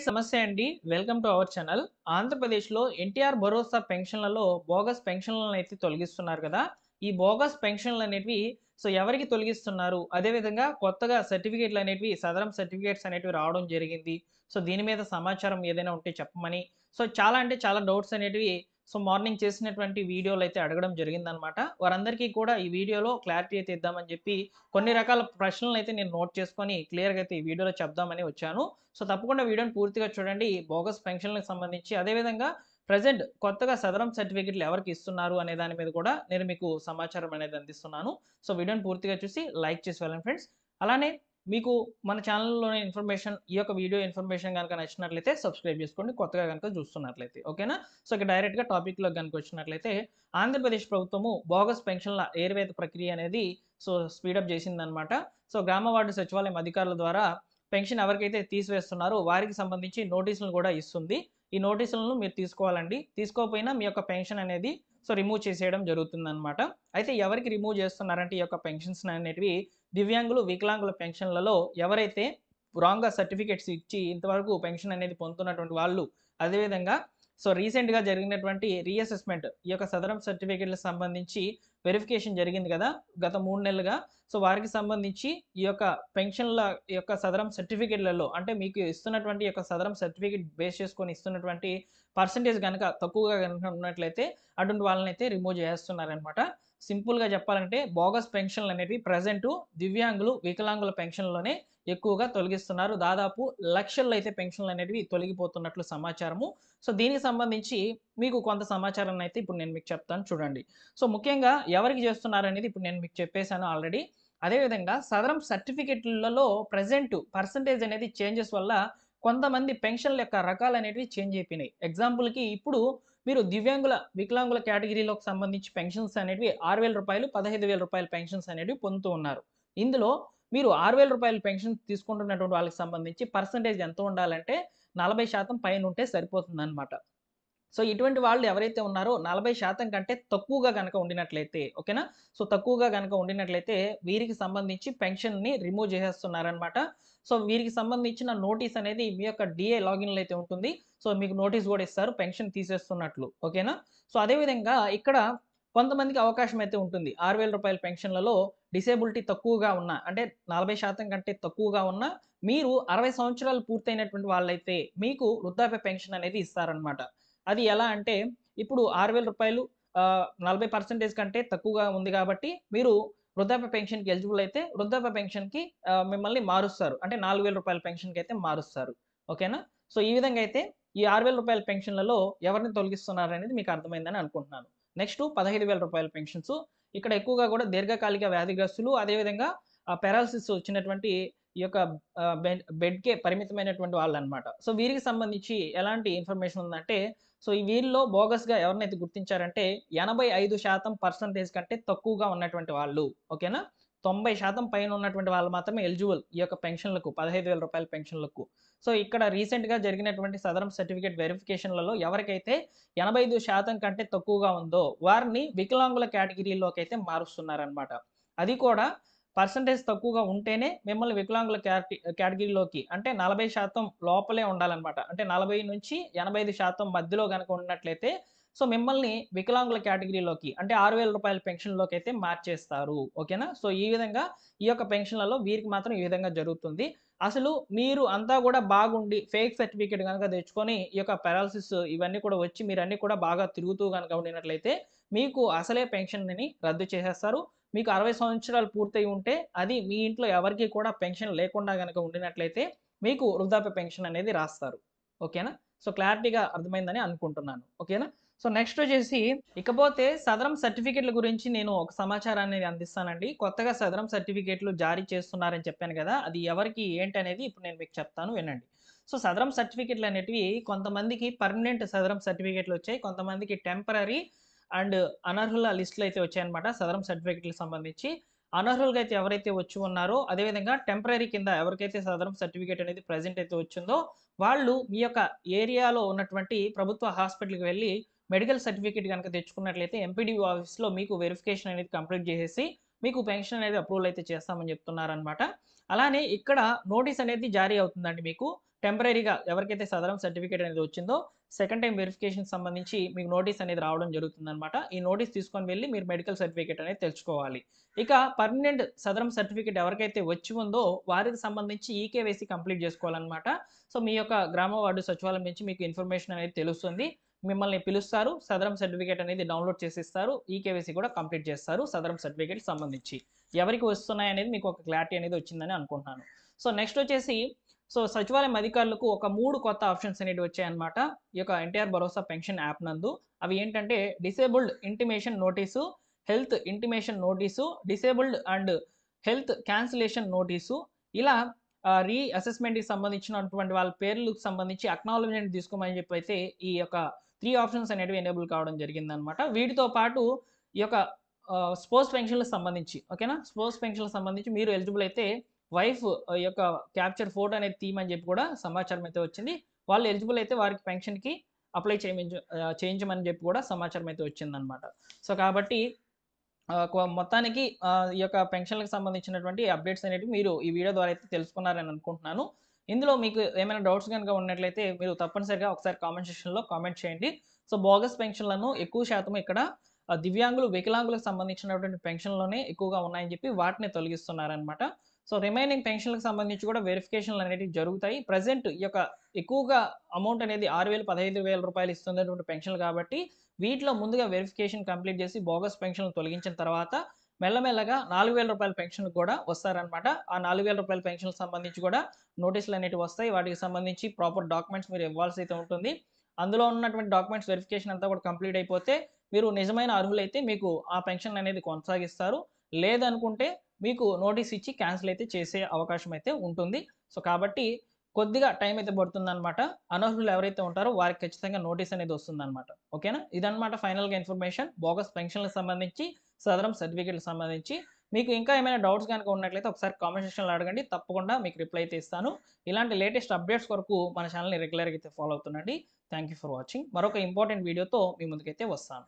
Friends నమస్తే అండి. Welcome to our channel. ఆంధ్రప్రదేశ్‌లో ఎన్టీఆర్ భరోసా పెన్షన్‌లలో బోగస్ పెన్షన్‌లను అయితే తొలగిస్తున్నారు కదా! ఈ బోగస్ పెన్షన్‌లనేటివి ఎవరికి తొలగిస్తున్నారు? అదేవిధంగా కొత్తగా సర్టిఫికేట్‌లనేటివి సదరం సర్టిఫికేట్స్ అనేటివి రావడం జరిగింది. దీని మీద సమాచారం ఏదైనా ఉంటే చెప్పమని చాలా అంటే చాలా డౌట్స్ అనేటివి మార్నింగ్ చేసినటువంటి వీడియోలో అయితే అడగడం జరిగిందనమాట. వారందరికీ కూడా ఈ వీడియోలో క్లారిటీ అయితే ఇద్దామని చెప్పి కొన్ని రకాల ప్రశ్నలనైతే నేను నోట్ చేసుకొని క్లియర్‌గా అయితే ఈ వీడియోలో చెప్దామని వచ్చాను. తప్పకుండా వీడియోని పూర్తిగా చూడండి. ఈ బోగస్ పెన్షన్‌లకు సంబంధించి అదేవిధంగా ప్రెజెంట్ కొత్తగా సదరం సర్టిఫికేట్‌లు ఎవరికి ఇస్తున్నారు అనే దాని మీద కూడా నేను మీకు సమాచారం అనేది అందిస్తున్నాను. వీడియోని పూర్తిగా చూసి లైక్ చేసి వెళ్ళండి ఫ్రెండ్స్. అలానే మీకు మన ఛానల్‌లోని ఇన్ఫర్మేషన్ ఈ యొక్క వీడియో ఇన్ఫర్మేషన్ గనుక నచ్చినట్లయితే సబ్స్క్రైబ్ చేసుకోండి. కొత్తగా గనుక చూస్తున్నట్లయితే. ఓకేనా? ఇక డైరెక్ట్‌గా టాపిక్‌లోకి గనుక వచ్చినట్లయితే ఆంధ్రప్రదేశ్ ప్రభుత్వము బోగస్ పెన్షన్‌ల ఏరివేత ప్రక్రియ అనేది స్పీడప్ చేసిందనమాట. గ్రామ వార్డు సచివాలయం అధికారుల ద్వారా పెన్షన్ ఎవరికైతే తీసివేస్తున్నారో వారికి సంబంధించి నోటీసులను కూడా ఇస్తుంది. ఈ నోటీసులను మీరు తీసుకోవాలండి. తీసుకోకపోయినా మీ యొక్క పెన్షన్ అనేది రిమూవ్ చేసేయడం జరుగుతుందనమాట. అయితే ఎవరికి రిమూవ్ చేస్తున్నారంటే ఈ యొక్క పెన్షన్స్ అనేటివి దివ్యాంగులు, వికలాంగుల పెన్షన్‌లలో ఎవరైతే రాంగ్‌గా సర్టిఫికేట్స్ ఇచ్చి ఇంతవరకు పెన్షన్ అనేది పొందుతున్నటువంటి వాళ్ళు, అదేవిధంగా రీసెంట్‌గా జరిగినటువంటి రీఅసెస్‌మెంట్ ఈ యొక్క సదరం సర్టిఫికేట్‌లకు సంబంధించి వెరిఫికేషన్ జరిగింది కదా! గత 3 నెలలుగా. వారికి సంబంధించి ఈ యొక్క పెన్షన్‌ల యొక్క సదరం సర్టిఫికేట్‌లలో అంటే మీకు ఇస్తున్నటువంటి యొక్క సదరం సర్టిఫికేట్ బేస్ చేసుకొని ఇస్తున్నటువంటి పర్సెంటేజ్ గనక తక్కువగా గనక ఉన్నట్లయితే అటువంటి వాళ్ళనైతే రిమూవ్ చేసేస్తున్నారనమాట. సింపుల్‌గా చెప్పాలంటే బోగస్ పెన్షన్‌లనేవి ప్రెజెంటు దివ్యాంగులు, వికలాంగుల పెన్షన్‌లోనే ఎక్కువగా తొలగిస్తున్నారు. దాదాపు లక్షల్లో అయితే పెన్షన్‌లనేటివి తొలగిపోతున్నట్లు సమాచారము. దీనికి సంబంధించి మీకు కొంత సమాచారాన్నయితే ఇప్పుడు నేను మీకు చెప్తాను చూడండి. ముఖ్యంగా ఎవరికి చేస్తున్నారనేది ఇప్పుడు నేను మీకు చెప్పేసాను ఆల్రెడీ. అదేవిధంగా సదరం సర్టిఫికేట్‌లలో ప్రెజెంట్ పర్సెంటేజ్ అనేది చేంజెస్ వల్ల కొంతమంది పెన్షన్‌ల యొక్క రకాలనేటివి చేంజ్ అయిపోయినాయి. ఎగ్జాంపుల్‌కి ఇప్పుడు మీరు దివ్యాంగుల, వికలాంగుల కేటగిరీలోకి సంబంధించి పెన్షన్స్ అనేటివి రూ. 6,000, రూ. 15,000 పెన్షన్స్ అనేటివి పొందుతూ ఉన్నారు. ఇందులో మీరు రూ. 6,000 పెన్షన్ తీసుకుంటున్నటువంటి వాళ్ళకి సంబంధించి పర్సెంటేజ్ ఎంత ఉండాలంటే 40% పైనుంటే సరిపోతుందనమాట. ఇటువంటి వాళ్ళు ఎవరైతే ఉన్నారో 40% కంటే తక్కువగా గనక ఉండినట్లయితే ఓకేనా? తక్కువగా గనక ఉండినట్లయితే వీరికి సంబంధించి పెన్షన్‌ని రిమూవ్ చేసేస్తున్నారనమాట. వీరికి సంబంధించిన నోటీస్ అనేది మీ యొక్క డీఏ లాగిన్‌లో అయితే ఉంటుంది. మీకు నోటీస్ గూడా ఇస్తారు పెన్షన్ తీసేస్తున్నట్లు. ఓకేనా? అదేవిధంగా ఇక్కడ కొంతమందికి అవకాశం అయితే ఉంటుంది. రూ. 6,000 పెన్షన్‌లలో డిసేబిలిటీ తక్కువగా ఉన్న అంటే 40% కంటే తక్కువగా ఉన్న మీరు 60 సంవత్సరాలు పూర్తయినటువంటి వాళ్ళైతే మీకు వృద్ధాప్య పెన్షన్ అనేది ఇస్తారనమాట. అది ఎలా అంటే ఇప్పుడు రూ. 6,000 40% కంటే తక్కువగా ఉంది కాబట్టి మీరు వృద్ధాప్య పెన్షన్‌కి ఎలిజిబుల్ అయితే వృద్ధాప్య పెన్షన్‌కి మిమ్మల్ని మారుస్తారు. అంటే రూ. 4,000 పెన్షన్‌కైతే మారుస్తారు. ఓకేనా? ఈ విధంగా అయితే ఈ రూ. 6,000 పెన్షన్‌లలో ఎవరిని తొలగిస్తున్నారనేది మీకు అర్థమైందని అనుకుంటున్నాను. నెక్స్ట్ రూ. 15,000 పెన్షన్స్. ఇక్కడ ఎక్కువగా కూడా దీర్ఘకాలిక వ్యాధిగ్రస్తులు అదేవిధంగా పారాలిసిస్ వచ్చినటువంటి ఈ యొక్క బెడ్‌కే పరిమితమైనటువంటి వాళ్ళనమాట. వీరికి సంబంధించి ఎలాంటి ఇన్ఫర్మేషన్ ఉందంటే ఈ వీరిలో బోగస్‌గా ఎవరినైతే గుర్తించారంటే 85% పర్సెంటేజ్ కంటే తక్కువగా ఉన్నటువంటి వాళ్ళు. ఓకేనా? 90% పైన ఉన్నటువంటి వాళ్ళు మాత్రమే ఎలిజిబుల్ ఈ యొక్క పెన్షన్‌లకు రూ. 15,000 పెన్షన్‌లకు. ఇక్కడ రీసెంట్‌గా జరిగినటువంటి సదరం సర్టిఫికేట్ వెరిఫికేషన్‌లలో ఎవరికైతే 85% కంటే తక్కువగా ఉందో వారిని వికలాంగుల కేటగిరీలోకైతే మారుస్తున్నారనమాట. అది కూడా పర్సెంటేజ్ తక్కువగా ఉంటేనే మిమ్మల్ని వికలాంగుల కేటగిరీలోకి అంటే 40% లోపలే ఉండాలనమాట. అంటే 40-85% మధ్యలో గనక ఉన్నట్లయితే మిమ్మల్ని వికలాంగుల కేటగిరీలోకి అంటే రూ. 6,000 పెన్షన్‌లోకైతే మార్చేస్తారు. ఓకేనా? ఈ విధంగా ఈ యొక్క పెన్షన్‌లలో వీరికి మాత్రం ఈ విధంగా జరుగుతుంది. అసలు మీరు అంతా గూడా బాగుండి ఫేక్ సర్టిఫికేట్ గనక తెచ్చుకొని ఈ యొక్క పారాలిసిస్ ఇవన్నీ కూడా వచ్చి మీరన్నీ కూడా బాగా తిరుగుతూ గనక ఉండినట్లయితే మీకు అసలే పెన్షన్‌ని రద్దు చేసేస్తారు. మీకు 60 సంవత్సరాలు పూర్తయి ఉంటే అది మీ ఇంట్లో ఎవరికీ కూడా పెన్షన్ లేకుండా గనక ఉండినట్లయితే మీకు వృద్ధాప్య పెన్షన్ అనేది రాస్తారు. ఓకేనా? క్లారిటీగా అర్థమైందని అనుకుంటున్నాను. ఓకేనా? నెక్స్ట్ వచ్చేసి ఇకపోతే సదరం సర్టిఫికేట్‌ల గురించి నేను ఒక సమాచారాన్ని అందిస్తానండి. కొత్తగా సదరం సర్టిఫికేట్‌లు జారీ చేస్తున్నారని చెప్పాను గదా! అది ఎవరికి ఏంటనేది ఇప్పుడు నేను మీకు చెప్తాను వినండి. సదరం సర్టిఫికేట్‌లు అనేటివి కొంతమందికి పర్మనెంట్ సదరం సర్టిఫికేట్‌లు వచ్చాయి. కొంతమందికి టెంపరరీ అండ్ అనర్హుల లిస్ట్‌లు అయితే వచ్చాయన్నమాట సదరం సర్టిఫికేట్‌లకు సంబంధించి. అనర్హులుగా అయితే ఎవరైతే వచ్చి ఉన్నారో అదేవిధంగా టెంపరరీ కింద ఎవరికైతే సదరం సర్టిఫికేట్ అనేది ప్రెజెంట్ అయితే వచ్చిందో వాళ్ళు మీ యొక్క ఏరియాలో ఉన్నటువంటి ప్రభుత్వ హాస్పిటల్‌కి వెళ్లి మెడికల్ సర్టిఫికేట్ గనక తెచ్చుకున్నట్లయితే ఎంపీడీఓ ఆఫీస్‌లో మీకు వెరిఫికేషన్ అనేది కంప్లీట్ చేసేసి మీకు పెన్షన్ అనేది అప్రూవల్ అయితే చేస్తామని చెప్తున్నారనమాట. అలానే ఇక్కడ నోటీస్ అనేది జారీ అవుతుందండి మీకు. టెంపరరీగా ఎవరికైతే సదరం సర్టిఫికేట్ అనేది వచ్చిందో సెకండ్ టైం వెరిఫికేషన్ సంబంధించి మీకు నోటీస్ అనేది రావడం జరుగుతుందన్నమాట. ఈ నోటీస్ తీసుకొని వెళ్ళి మీరు మెడికల్ సర్టిఫికేట్ అనేది తెచ్చుకోవాలి. ఇక పర్మనెంట్ సదరం సర్టిఫికేట్ ఎవరికైతే వచ్చి ఉందో వారికి సంబంధించి ఈకేవైసీ కంప్లీట్ చేసుకోవాలన్నమాట. సో మీ యొక్క గ్రామ వార్డు సచివాలయం నుంచి మీకు ఇన్ఫర్మేషన్ అనేది తెలుస్తుంది. మిమ్మల్ని పిలుస్తారు, సదరం సర్టిఫికేట్ అనేది డౌన్లోడ్ చేసిస్తారు, ఈకేవైసీ కూడా కంప్లీట్ చేస్తారు సదరం సర్టిఫికేట్ సంబంధించి. ఎవరికి వస్తున్నాయి అనేది మీకు ఒక క్లారిటీ అనేది వచ్చిందని అనుకుంటున్నాను. సో నెక్స్ట్ వచ్చేసి సచివాలయం అధికారులకు ఒక 3 కొత్త ఆప్షన్స్ అనేవి వచ్చాయన్నమాట ఈ యొక్క ఎన్టీఆర్ భరోసా పెన్షన్ యాప్ నందు. అవి ఏంటంటే disabled intimation notice, health intimation notice, disabled and health cancellation notice. ఇలా రీ అసెస్మెంట్కి సంబంధించినటువంటి వాళ్ళ పేర్లకు సంబంధించి అక్నాలజ్మెంట్ తీసుకోమని చెప్పి అయితే ఈ యొక్క 3 ఆప్షన్స్ అనేవి ఎనేబుల్ కావడం జరిగిందనమాట. వీటితో పాటు ఈ యొక్క స్పోర్ట్స్ పెన్షన్లకు సంబంధించి ఓకేనా, స్పోర్ట్స్ పెన్షన్లకు సంబంధించి మీరు ఎలిజిబుల్ అయితే వైఫ్ యొక్క క్యాప్చర్ ఫోటో అనేది తీయమని చెప్పి కూడా సమాచారం అయితే వచ్చింది. వాళ్ళు ఎలిజిబుల్ అయితే వారికి పెన్షన్కి అప్లై చేయించమని చెప్పి కూడా సమాచారం అయితే వచ్చిందనమాట. సో కాబట్టి మొత్తానికి ఈ యొక్క పెన్షన్లకు సంబంధించినటువంటి అప్డేట్స్ అనేవి మీరు ఈ వీడియో ద్వారా అయితే తెలుసుకున్నారని అనుకుంటున్నాను. ఇందులో మీకు ఏమైనా డౌట్స్ కనుక ఉన్నట్లయితే మీరు తప్పనిసరిగా ఒకసారి కామెంట్ సెక్షన్లో కామెంట్ చేయండి. సో బోగస్ పెన్షన్లను ఎక్కువ శాతం ఇక్కడ దివ్యాంగులు, వికలాంగులకు సంబంధించినటువంటి పెన్షన్లోనే ఎక్కువగా ఉన్నాయని చెప్పి వాటిని తొలగిస్తున్నారనమాట. సో రిమైనింగ్ పెన్షన్లకు సంబంధించి కూడా వెరిఫికేషన్లు అనేవి జరుగుతాయి. ప్రజెంట్ ఈ యొక్క ఎక్కువగా అమౌంట్ అనేది 6,000, 15,000 రూపాయలు ఇస్తున్నటువంటి పెన్షన్లు కాబట్టి వీటిలో ముందుగా వెరిఫికేషన్ కంప్లీట్ చేసి బోగస్ పెన్షన్లు తొలగించిన తర్వాత మెల్లమెల్లగా 4,000 రూపాయల పెన్షన్లు కూడా వస్తారనమాట. ఆ 4,000 రూపాయల పెన్షన్లకు సంబంధించి కూడా నోటీసులు అనేవి వస్తాయి. వాటికి సంబంధించి ప్రాపర్ డాక్యుమెంట్స్ మీరు ఇవ్వాల్సి అయితే ఉంటుంది. అందులో ఉన్నటువంటి డాక్యుమెంట్స్ వెరిఫికేషన్ అంతా కూడా కంప్లీట్ అయిపోతే మీరు నిజమైన అర్హులైతే మీకు ఆ పెన్షన్ అనేది కొనసాగిస్తారు. లేదనుకుంటే మీకు నోటీస్ ఇచ్చి క్యాన్సిల్ అయితే చేసే అవకాశం అయితే ఉంటుంది. సో కాబట్టి కొద్దిగా టైం అయితే పడుతుందన్నమాట. అనర్హులు ఎవరైతే ఉంటారో వారికి ఖచ్చితంగా నోటీస్ అనేది వస్తుందన్నమాట. ఓకేనా, ఇదన్నమాట ఫైనల్గా ఇన్ఫర్మేషన్ బోగస్ పెన్షన్లకు సంబంధించి, సదరం సర్టిఫికేట్లకు సంబంధించి. మీకు ఇంకా ఏమైనా డౌట్స్ కనుక ఉన్నట్లయితే ఒకసారి కామెంట్ సెక్షన్లో అడగండి, తప్పకుండా మీకు రిప్లై అయితే ఇస్తాను. ఇలాంటి లేటెస్ట్ అప్డేట్స్ కొరకు మన ఛానల్ని రెగ్యులర్గా అయితే ఫాలో అవుతుండండి. Thank you for watching. మరొక ఇంపార్టెంట్ వీడియోతో మీ ముందుకైతే వస్తాను.